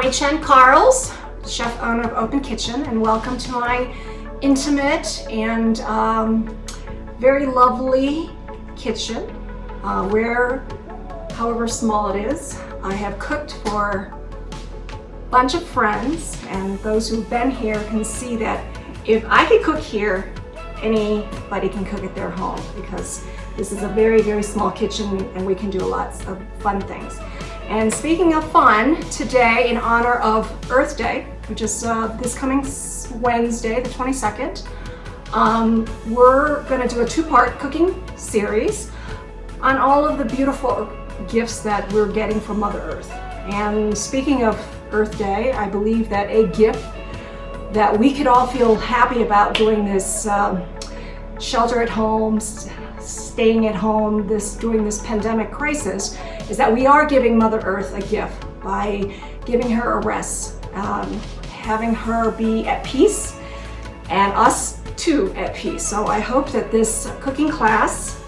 Karels, chef owner of Open Kitchen, and welcome to my intimate and very lovely kitchen where, however small it is, I have cooked for a bunch of friends, and those who've been here can see that if I could cook here, anybody can cook at their home, because this is a very, very small kitchen and we can do lots of fun things. And speaking of fun, today in honor of Earth Day, which is this coming Wednesday, the 22nd, we're gonna do a two-part cooking series on all of the beautiful gifts that we're getting from Mother Earth. And speaking of Earth Day, I believe that a gift that we could all feel happy about during this shelter at home, staying at home, during this pandemic crisis, is that we are giving Mother Earth a gift by giving her a rest, having her be at peace, and us too at peace. So I hope that this cooking class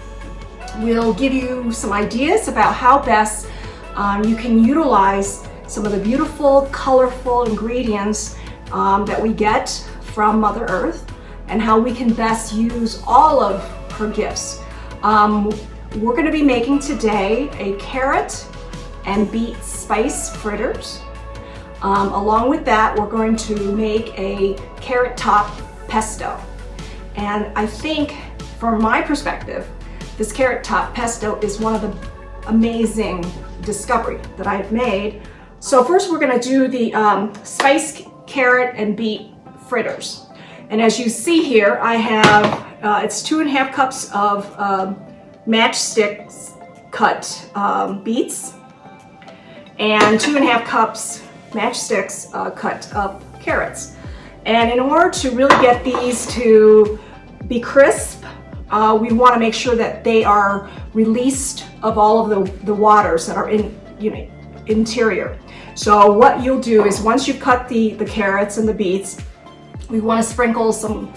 will give you some ideas about how best you can utilize some of the beautiful, colorful ingredients that we get from Mother Earth, and how we can best use all of her gifts. We're going to be making today a carrot and beet spice fritters. Along with that, we're going to make a carrot top pesto. And I think, from my perspective, this carrot top pesto is one of the amazing discoveries that I've made. So first we're going to do the spiced carrot and beet fritters. And as you see here, I have, it's 2.5 cups of matchsticks cut beets, and 2.5 cups matchsticks cut up carrots. And in order to really get these to be crisp, we want to make sure that they are released of all of the waters that are in, interior. So what you'll do is, once you've cut the carrots and the beets, we want to sprinkle some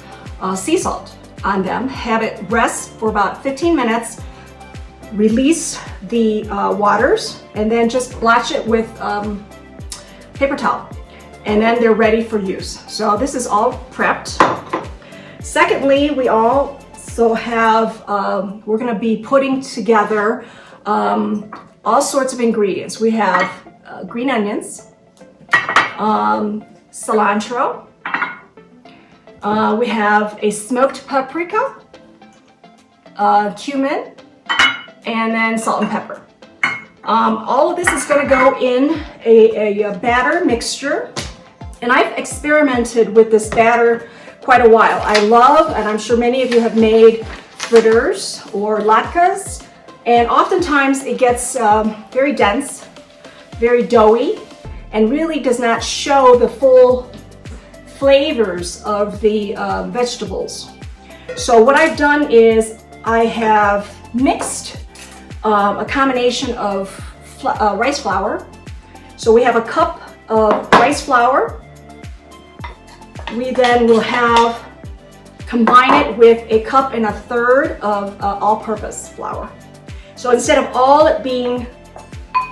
sea salt on them, have it rest for about 15 minutes, release the waters, and then just blotch it with paper towel. And then they're ready for use. So this is all prepped. Secondly, we also have, we're gonna be putting together all sorts of ingredients. We have green onions, cilantro, we have a smoked paprika, cumin, and then salt and pepper. All of this is going to go in a batter mixture, and I've experimented with this batter quite a while. I love, and I'm sure many of you have made fritters or latkes, and oftentimes it gets very dense, very doughy, and really does not show the full flavors of the vegetables. So what I've done is I have mixed a combination of rice flour. So we have a cup of rice flour. We then will combine it with a cup and 1/3 of all-purpose flour. So instead of all it being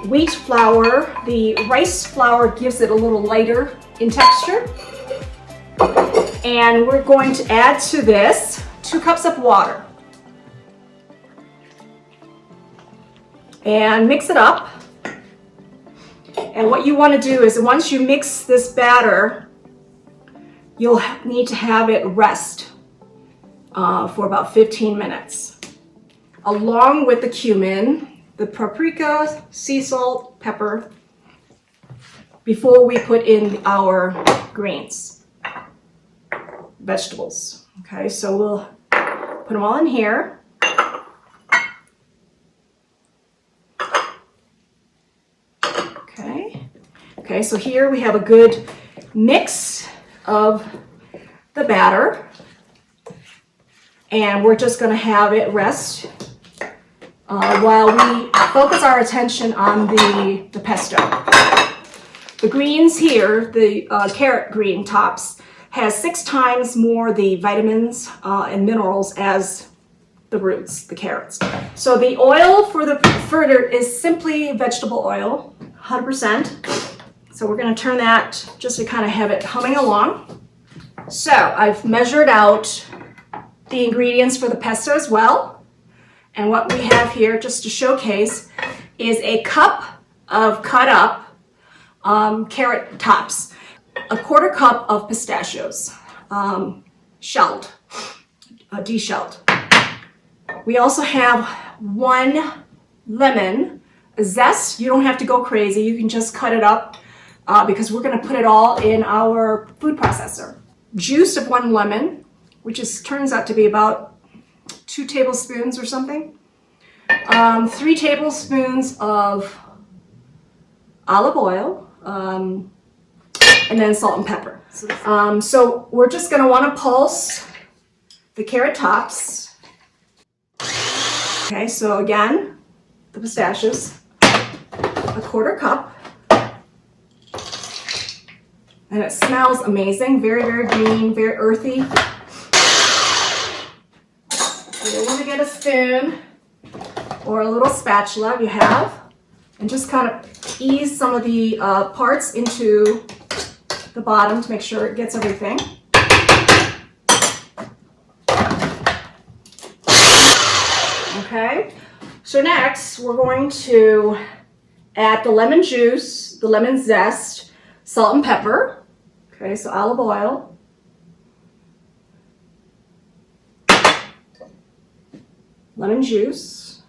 wheat flour, the rice flour gives it a little lighter in texture. And we're going to add to this 2 cups of water and mix it up. And what you want to do is, once you mix this batter, you'll need to have it rest for about 15 minutes, along with the cumin, the paprika, sea salt, pepper, before we put in our greens, vegetables. Okay, so we'll put them all in here. Okay, so here we have a good mix of the batter, and we're just going to have it rest while we focus our attention on the pesto. The greens here, the carrot green tops, has 6 times more the vitamins and minerals as the roots, the carrots. So the oil for the fritter is simply vegetable oil, 100%. So we're going to turn that just to kind of have it humming along. So I've measured out the ingredients for the pesto as well. And what we have here, just to showcase, is a cup of cut up carrot tops, a 1/4 cup of pistachios, shelled, deshelled. We also have 1 lemon zest. You don't have to go crazy. You can just cut it up because we're going to put it all in our food processor. Juice of 1 lemon, which turns out to be about 2 tablespoons or something. 3 tablespoons of olive oil, and then salt and pepper. So we're just going to want to pulse the carrot tops. Okay, so again, the pistachios, a 1/4 cup. And it smells amazing, very, very green, very earthy. You're going to get a spoon or a little spatula if you have, and just kind of ease some of the parts into the bottom to make sure it gets everything. Okay, so next we're going to add the lemon juice, the lemon zest, salt and pepper. Okay, so olive oil. Lemon juice.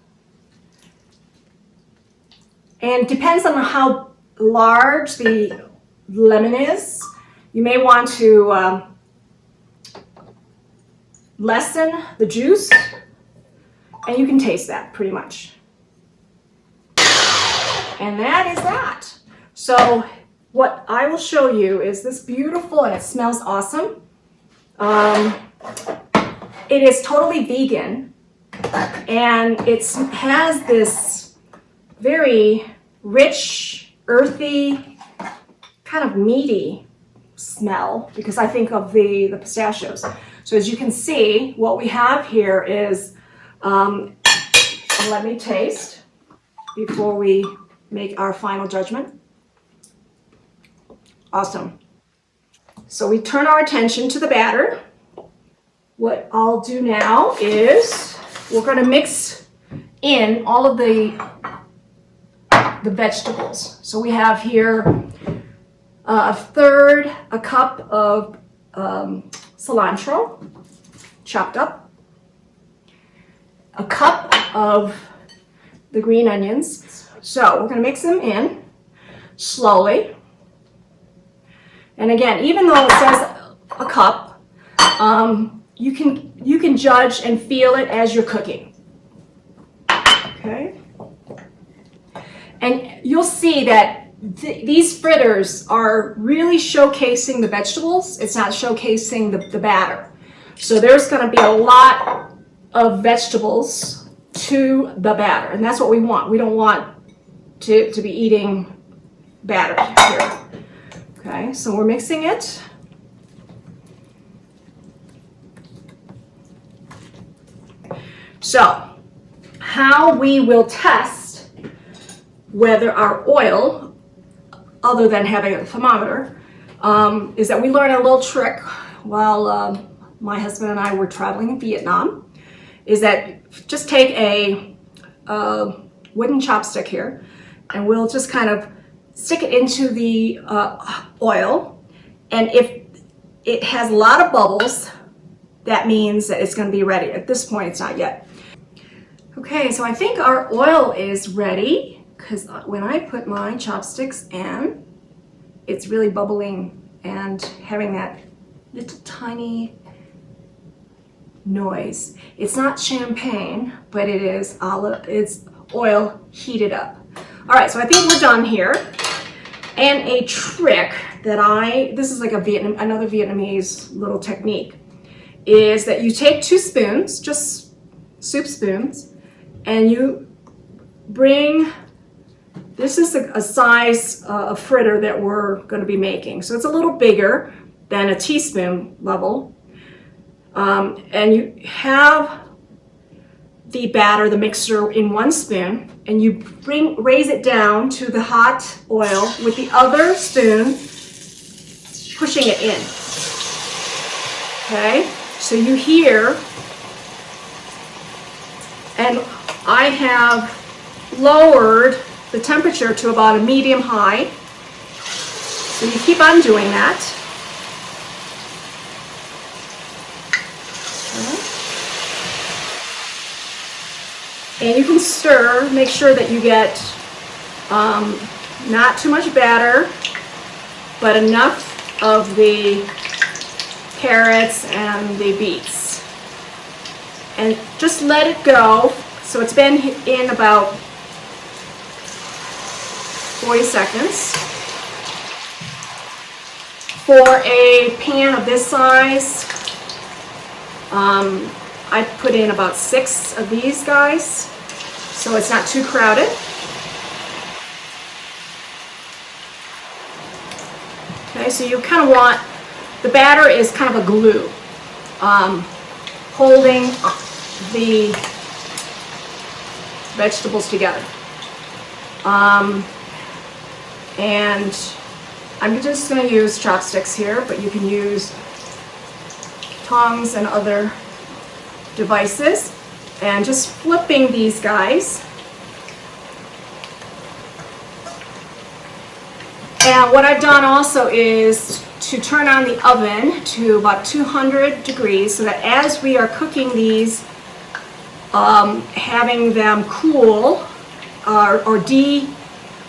And depends on how large the lemon is. You may want to lessen the juice, and you can taste that pretty much. And that is that. So what I will show you is this beautiful, and it smells awesome. It is totally vegan, and it has this very rich, earthy, kind of meaty smell, because I think of the pistachios. So as you can see, what we have here is, let me taste before we make our final judgment. Awesome. So we turn our attention to the batter. What I'll do now is we're going to mix in all of the vegetables. So we have here a cup of cilantro, chopped up, a cup of the green onions. So we're going to mix them in slowly. And again, even though it says a cup, you can judge and feel it as you're cooking. Okay. And you'll see that these fritters are really showcasing the vegetables. It's not showcasing the batter. So there's going to be a lot of vegetables to the batter, and that's what we want. We don't want to be eating batter here. Okay, so we're mixing it. So how we will test whether our oil, other than having a thermometer, is that we learned a little trick while my husband and I were traveling in Vietnam, is that just take a wooden chopstick here, and we'll just kind of stick it into the oil, and if it has a lot of bubbles, that means that it's going to be ready. At this point, it's not yet. Okay, so I think our oil is ready, because when I put my chopsticks in, it's really bubbling and having that little tiny noise. It's not champagne, but it is it's oil heated up. All right, so I think we're done here. And a trick that this is like another Vietnamese little technique, is that you take 2 spoons, just soup spoons, and you bring, this is a size of fritter that we're going to be making. So it's a little bigger than a teaspoon level. And you have the batter, the mixture, in one spoon, and you raise it down to the hot oil with the other spoon, pushing it in. Okay, so you hear, and I have lowered the temperature to about a medium high. So you keep on doing that. Okay. And you can stir, make sure that you get not too much batter, but enough of the carrots and the beets. And just let it go. So it's been in about 40 seconds. For a pan of this size, I put in about 6 of these guys, so it's not too crowded. Okay, so you kind of want, the batter is kind of a glue, holding the vegetables together. And I'm just going to use chopsticks here, but you can use tongs and other devices. And just flipping these guys. And what I've done also is to turn on the oven to about 200 degrees so that as we are cooking these, having them cool or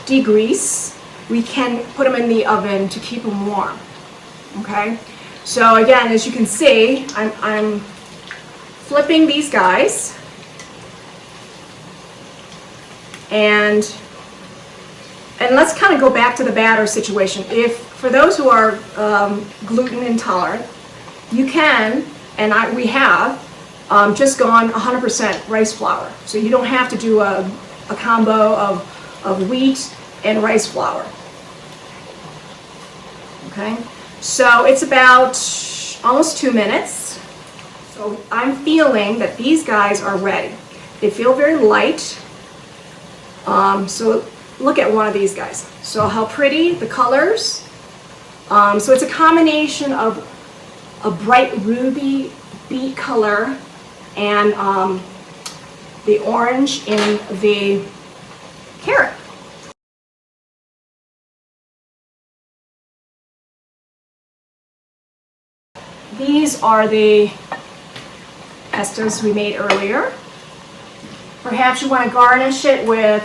degrease, we can put them in the oven to keep them warm. Okay, so again, as you can see, I'm flipping these guys, and let's kind of go back to the batter situation. If for those who are gluten intolerant, you can, and we have just gone 100% rice flour, so you don't have to do a combo of wheat and rice flour. Okay, so it's about almost 2 minutes. So I'm feeling that these guys are ready. They feel very light. So look at one of these guys. So how pretty the colors. So it's a combination of a bright ruby beet color and the orange in the carrot. These are the pestos we made earlier. Perhaps you want to garnish it with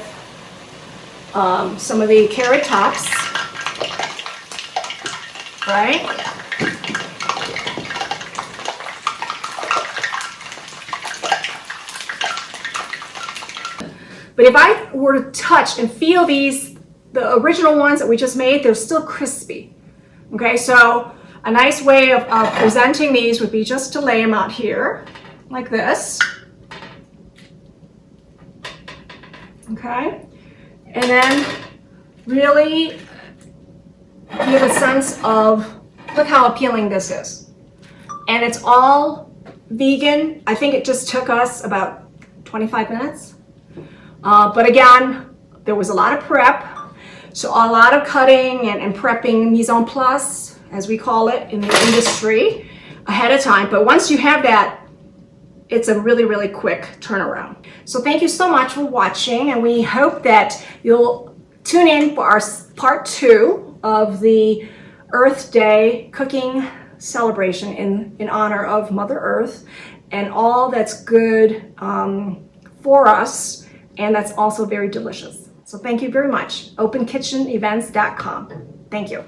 some of the carrot tops, right? But if I were to touch and feel these, the original ones that we just made, they're still crispy. Okay, so a nice way of presenting these would be just to lay them out here, like this. Okay, and then really give a sense of, look how appealing this is. And it's all vegan. I think it just took us about 25 minutes. But again, there was a lot of prep. So a lot of cutting and prepping, mise en place, as we call it in the industry, ahead of time. But once you have that, it's a really, really quick turnaround. So thank you so much for watching, and we hope that you'll tune in for our part 2 of the Earth Day cooking celebration in honor of Mother Earth and all that's good for us, and that's also very delicious. So thank you very much. OpenKitchenEvents.com. Thank you.